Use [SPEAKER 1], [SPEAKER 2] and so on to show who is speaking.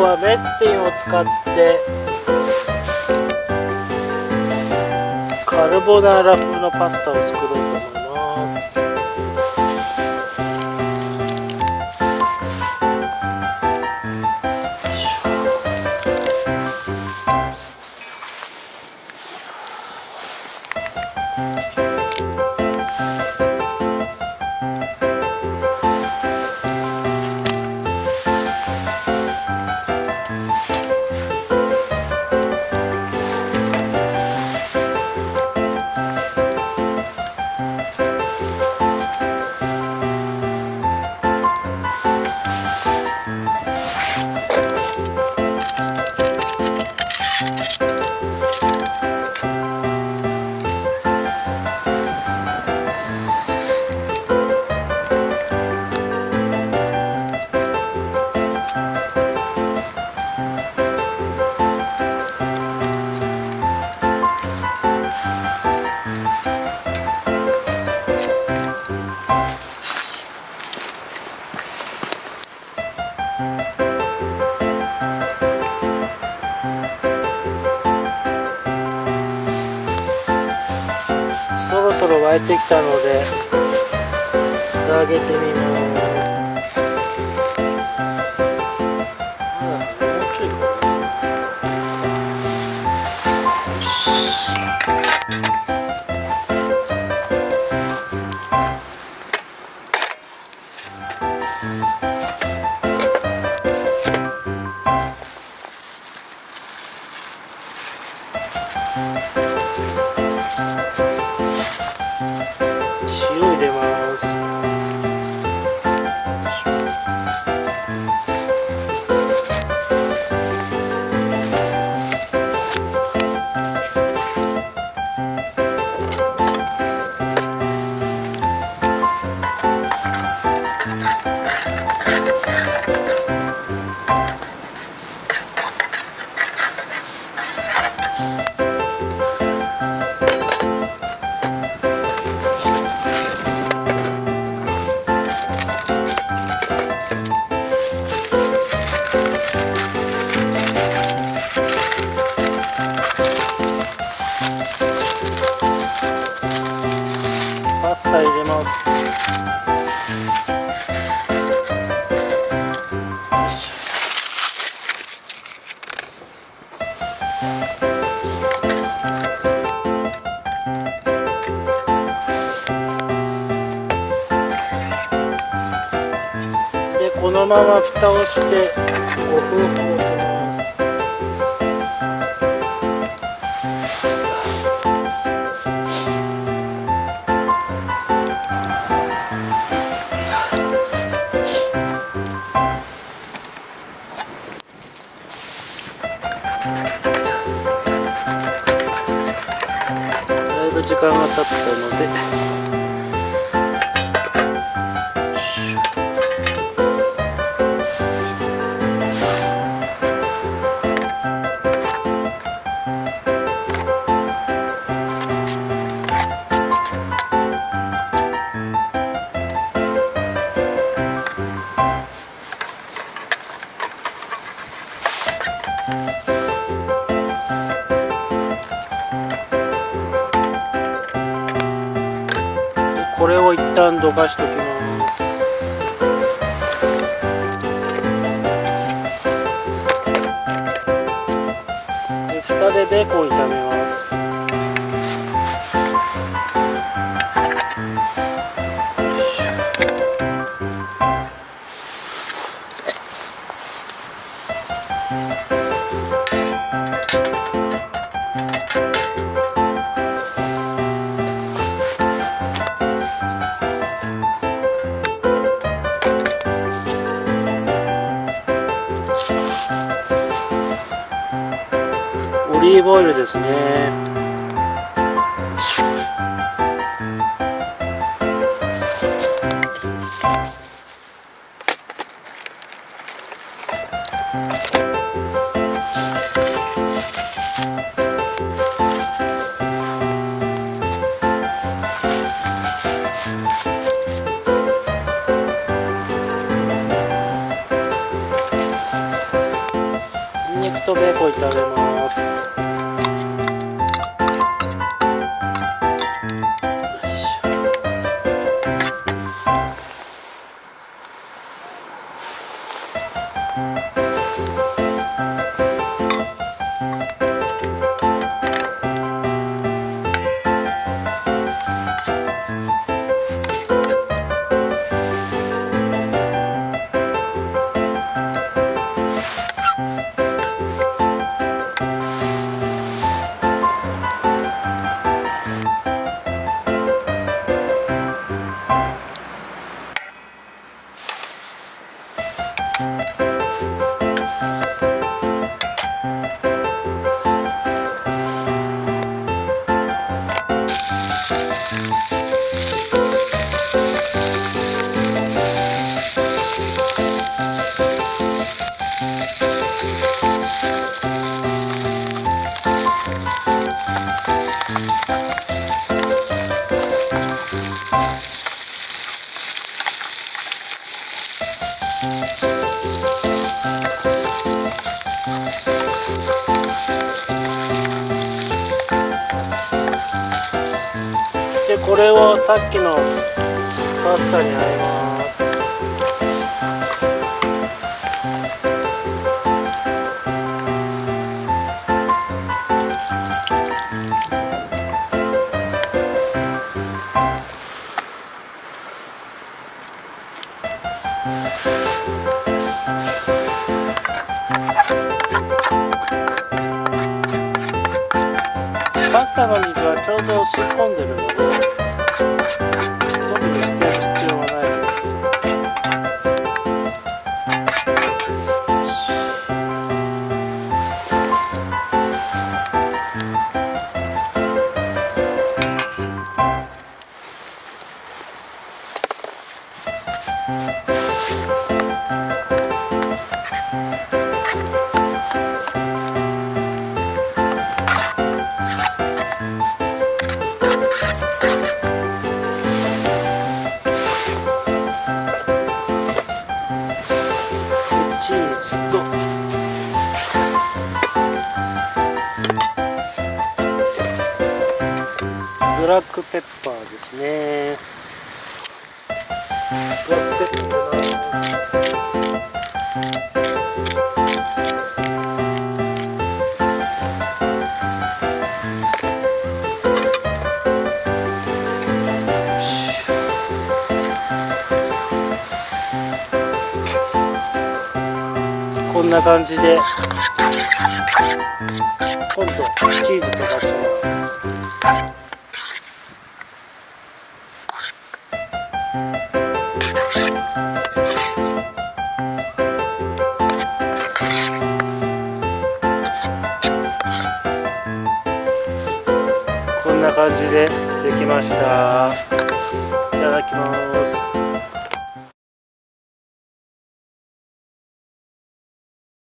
[SPEAKER 1] はメスティンを使ってカルボナーラ風のパスタを作ろうと思います。そろそろ沸いてきたので蓋開けてみます。もうちょいかな。よし。塩入れます。パスタ入れます。よし。でこのまま蓋をして5分ほど置きます。だいぶ時間が経ったのでこれを一旦どかしておきます。で蓋でベーコンを炒めます。オリーブオイルですね。とベーコン炒めます。でこれをさっきのパスタにあえます。パスタの水はちょうど吸い込んでるので特に捨てる必要はないです。チーズとブラックペッパーですね。ブラックペッパー入れます。こんな感じで今度チーズ溶かします。こんな感じでできました。いただきます。